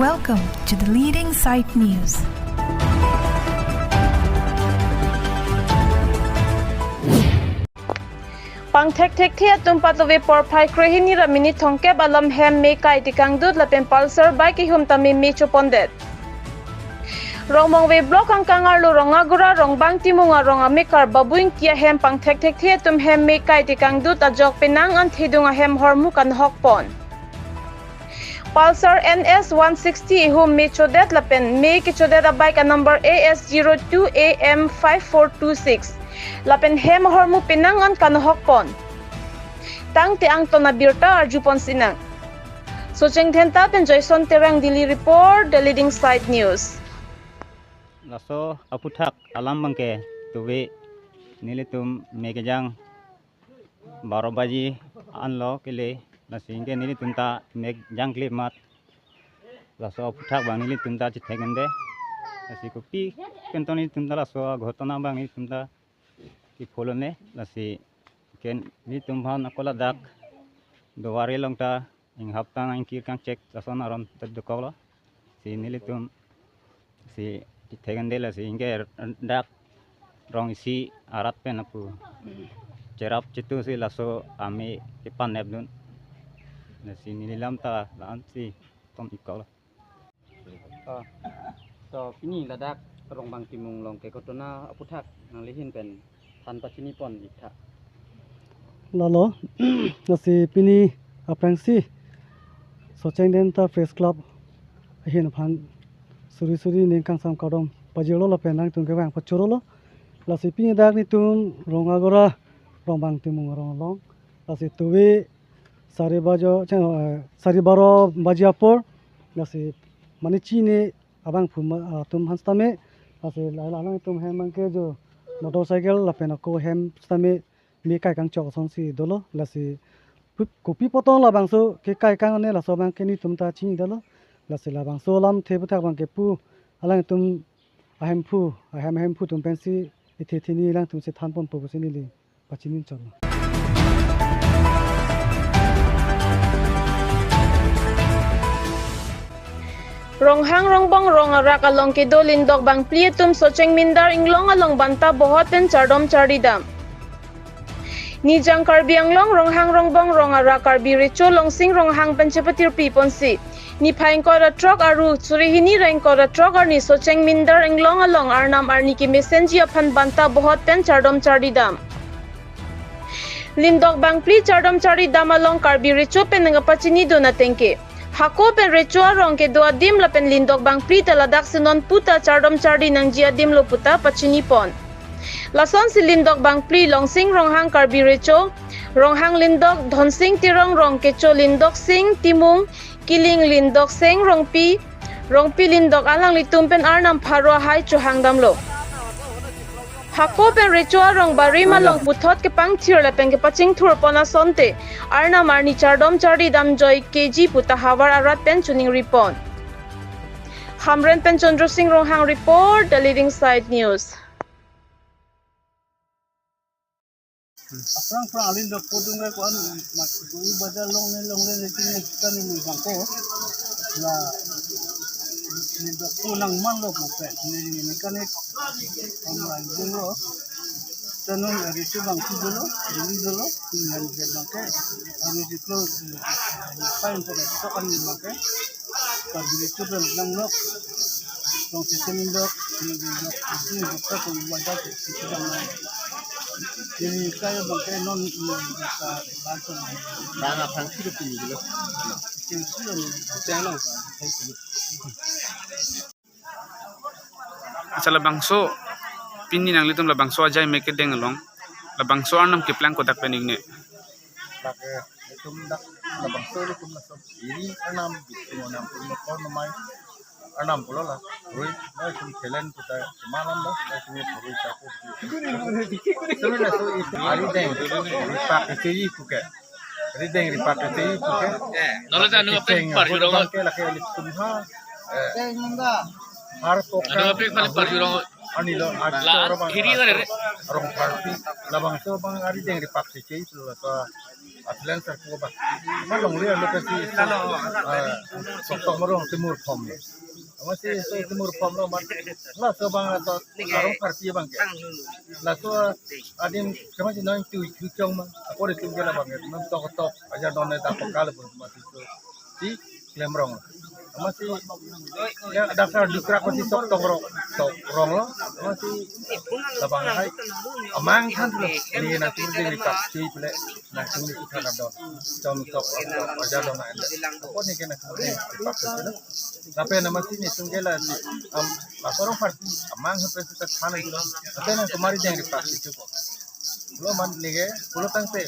Welcome to the Leading Site News. Pang thek thea tumpat love por phai krehini ra minute thongke balam hem me kai tikang dut lapen pulsar bike hum tami me chupondet rongmong we block ang kangar lo rongagura rongbang timunga ronga mekar babuing kia hem pang thek thea tum hem me kai tikang dut ajok penang an thidunga hem hormu kan hokpon Pulsar NS 160 hum me chodet lapen me ki chodet a bike a number AS02 AM 5426 lapen hem hormu pinangan kan hokpon tang te ang tona birta arjupon sinang so chengthenta pen Jason Terang Daily Report the Leading Site News laso aputhak alam bangke tuwe nilitum megejang 12 baji anlo kele nasingke nilitum ta megjang klip mat laso aputhak bang nilitum ta chithegende nasi kopi kentoni tumta laso ghotona bang nilitum ta ki folone lasi ken ni tumbhan akola dak dowari longta ing hapta nang kir kang check lason aron tadukawla si nilitum si thegande lasi inge dak rong isi arat pen apu cerap citu si laso ami ipan nebdun lasi nilam ta lan si tom ikawla so ini ladak rong bang timung long ke kotona aputhak nang lihin pen tanpa sini pon ikha lalo nasi pini aprangsi socheng den ta press club hin phan suri ning kang sam kadom pajolo la penang tung ke bang pachoro lo lasi pini dak ni tum rongagora rongbang timung rong long lasi tuwe sari baro bajiapor lasi manichi ne abang phuma tum hanstame lasi lalang tum hemang ke jo motorcycle lapen ko hem stame mi kai kang chok song si dolo lasi kopi potong la bangso ke kai kang ne la so bang ke ni tum ta chi dolo lasi la bangso lam the puthak bang ke pu alang tum ahem pu tum pensi ithini lang tum se than pon pu se ni li pachinin chon ronghang rongbong rongarak along ke dolin dog bang plietum socheng mindar inglong along banta bohot pen chardom charidam Nijang karbi anglong ronghang rongbong rongara karbi richo longsing ronghang penchepatir piponsi ni phaing kora truck aru surihini rain kora truck arni socheng mindar anglong along arnam arni ki messenger aphan banta bohot pen chardom charidam lindok bang pli chardom charidam along karbi richo pen nga pachini dona tengke hako pen richo rong ke doa dim la pen lindok bang pli taladak sinon puta chardom chardi nang jia dim lo puta pachini pon Lason si lindok bang pli longsing ronghang karbi recho ronghang lindok dhonsing tirong rong kecho lindok sing timung kiling lindok seng rongpi lindok alang litumpen arnam pharo hai chu hangdamlo hako pen recho rong barima long puthot ke pang thir la pen ke paching thur pona sonte arnam arni chardom chardi dam joy kg puta hawar arat pen chuning ripon Hamren pen Chandra Singh Ronghang report the Leading Site News Aprang alin do podung ke kon mak kui bazar long ne lekin kan ni bangko la ni do punang man lo pe ni kan ek online dulu tanun ritu bang dulu ni dulu ni je bangke ani di close fine for to kan ni bangke par ritu lang lo donc c'est une doc ni ko ko bazar ke ini kaya bangkai non bisa langsung banga phang thi pin ni lo channel asal bangso pini nang litum la bangso ajai make deng long la bangso arnam ke plan ko dak pening ne lake itum dak la bangso itum la sob ini anam bitu anam puno kon mai anam pulo la roi na itum thelen puta malam la itum roi ta ko sunu na so ari deng ripak tei puke ari deng ripak tei puke nolo janu apne par jurong ke lake itum ha har poka anu apne par jurong ani lo la khiri gare re rong parti la bangso bang ari deng ripak tei pulo ta atlen sa ko ba malong ria lokasi sok tok marong timur pom masih so timur pom lo mat la so bang ato sarong parti bang ke la so adim kama ji nang tu chong ma ako ri tum gela bang nam tok tok aja donne ta ko kala pun masih so si lemrong masih ya dasar dikrak masih sok tok rong lo masih labang hai amang kan lo ni na tin ding tak si pule na tin ni kita kadon jom tok aja don na ko ni kena ko ni pak se tapi nama sini tunggela sorong parti amang hape kita khana dilo tapi na kumari deng di pak itu ko lo man nige pulo tangte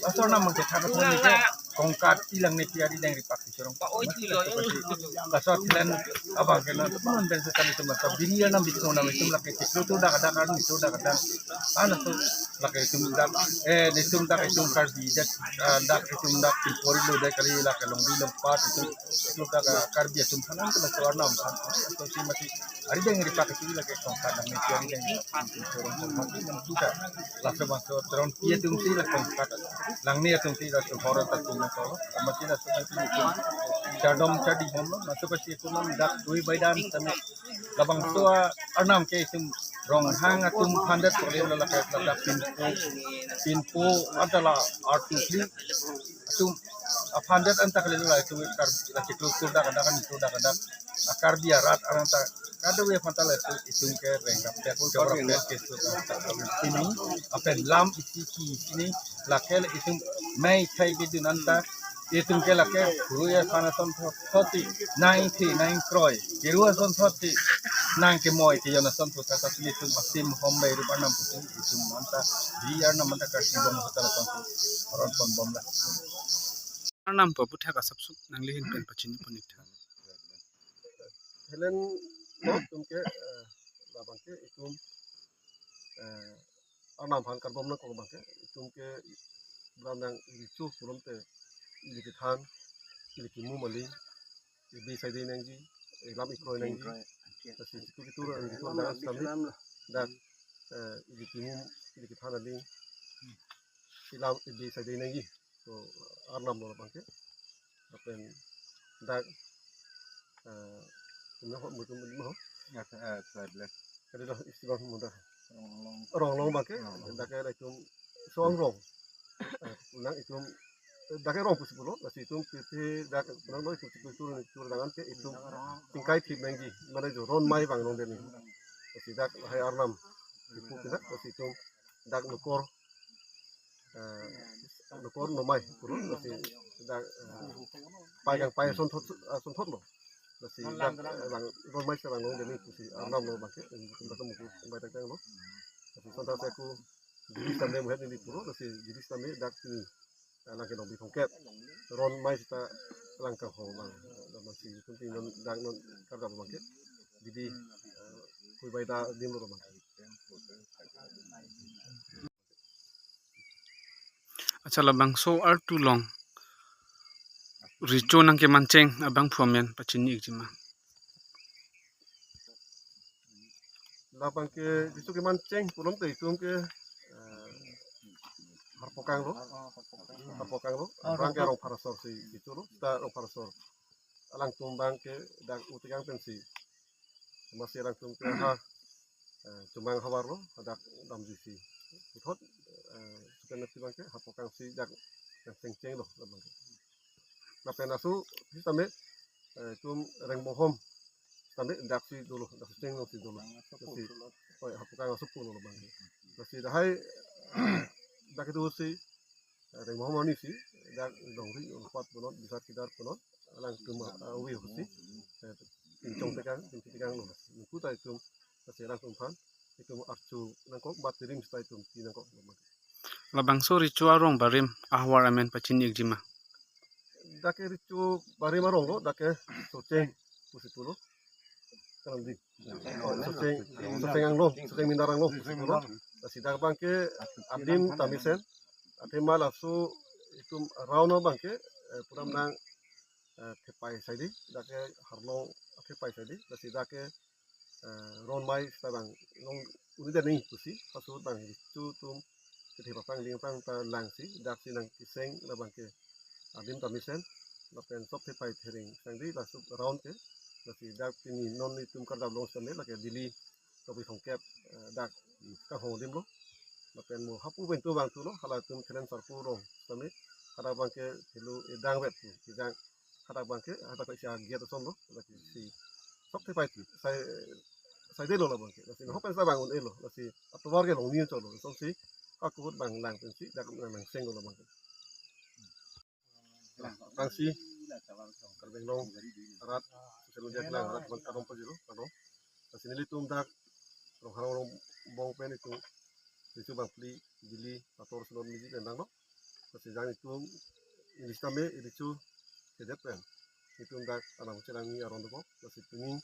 asor na mangke khana ko ni ke kongkat tilang ni tiari deng di pak sorong kasar plan abang kena man ben sekali itu masa binia nam bitu nam itu laki itu tu dah kadang itu dah kadang ana tu laki itu dah itu dah itu kar di dak itu dah pori lo dah kali laki long di lempat itu dah kar dia tu sana tu masa warna tu si mati hari deng di pak itu laki kongkat nam ni tiari deng sorong mati nam tu dah laki masa terus dia tu si laki kongkat lang ni tu si laki horor tu masa mati dah seperti itu jadom jadi bom masuk ke situ nam dak dui baidan tame labang tua arnam ke sim rong hang atum handat oleh lalak dak pinpo adalah artufli atum handat anta kali la itu kar la ciklu sudah kadang itu dah kadang akar biarat aranta kada we fantal itu ke rengap te ko jorok ke sini apa lam isi sini lakel itu mai thai ke dinanta itu ke lake ruya khana son thoti 99 kroi kirua son thoti nang ke moi ke jona son thota ta itu masim hombe ru panam putu itu manta biar na manta ka sibom hotel son oron son bom la Arnam pa puthak asapsuk nanglihin pen pachini ponik tha helen no tumke labangke itum arnam han karbom na ko bangke tumke brandang ricu surumte iliki than iliki mumali ibi saide nangji lam ikroy nangji kasi itu itu dalam stamli dan iliki iliki than ali ilam ibi saide nangji so arnam lo bangke apen dak nó họ một mình mà cái đó istilah mudah orang long pakai dah kayak itu soang rong nang itu dah kayak rong pusing pulau nasi itu PT dah nang boleh itu dengan itu tingkai tim lagi mana itu ron mai bang nong deni nasi dah hai arnam itu tidak nasi itu dah nukor nomai pulau nasi dah pai son thot lo nasi dah bang ron mai sebang nong deni nasi arnam lo pakai kita temu baca kan lo nasi son thot aku jadi sampai muhat ini pulau nasi jadi sampai dah ini langkah dong bitongket ron mai kita langkah ho bang masih penting non dak non kada bangke jadi kuy baita dim lo bang acha labang so ar tu long richo nang ke manceng abang phuamen pachini ikjima lapang ke itu ke manceng pulang tu itu ke harpokang lo rangka rong parasor si itu lo kita rong parasor alang tumbang ke dak utigang pensi masih alang tum ke ha tumbang hawar lo dak dam jisi uthot sukan nasi bang ke harpokang si dak yang ceng lo bang na penasu si tame tum reng bohom tame dak si dulu dak ceng lo si dulu si harpokang supu lo bang nasi dahai dak itu si reng bohom ni si dak dongri empat punot bisa tidar punot alang tum awi si pincong tegang lo niku ta itu nasi alang tumpan itu arcu nangkok batirim sta itu tinangkok labang so richo arong barim ahwar amen pachini ikjima dake ricu bari marong lo dake soceng pusitu lo kalau di soceng ang lo soceng mindarang lo pusitu lo nasi dak bangke adim tamisen adim malasu itu rauno bangke puram nang tepai saidi dake harlong tepai saidi nasi dake ron mai sabang long uni dani pusi pasu bang itu tum cái thì papang liang pang ta lang si dak si nang kiseng la bang ke adim ta misen la pen sop te pai thering sang di la sup round ke la si dak pini non ni tum kar da long sam la ke dili to bi thong kep dak ka ho dim lo la pen mo hapu ben tu bang tu lo hala tum kren sar pu rong sami kada bang ke hilu edang wet tu idang kada bang ke ada ka sia giat to lo la ke si sop te pai tu sai de lo la bang ke la si ho pen sa bang un elo la si atwar ke long ni to lo so si aku hut bang lang pen si dak nang seng lo bang bang si kal beng long arat selu jak lang arat bang kadong pa jilo kadong la si nili tum dak rong harong bong pen itu bang pli dili ator selon miji pendang lo la si jang itu ini stame itu kedet pen itu dak anang cerangi aron ko la si pingin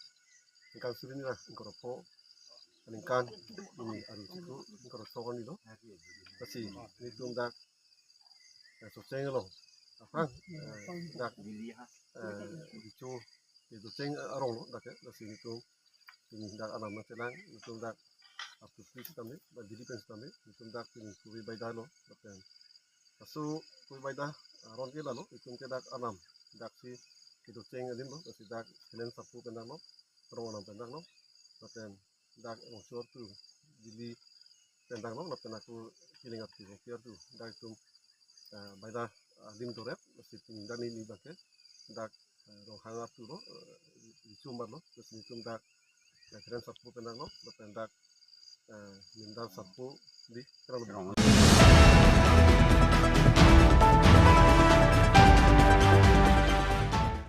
ingkang suri ni lah ingkang po aningkan ini aru itu ingkang sokan ni lo kasi itu dak so ceng lo apa dak itu ceng arong lo dak la si itu ini dak anam celang itu dak aku pli stame ba dili pen stame itu dak ini kuwi bayda lo pen asu kuwi bayda aron ke lo itu ke dak anam dak si itu ceng alim lo kasi dak kelen sapu pendang lo rong anam pendang lo pen dak onsor tu dili pendang lo pen aku feeling up tu tu dak itu bayda dim to rep kasi dani ni bakke dak rong hang up tu lo cumbar lo kasi itu dak keren sapu pendang lo pen dak mindal sapu di terlalu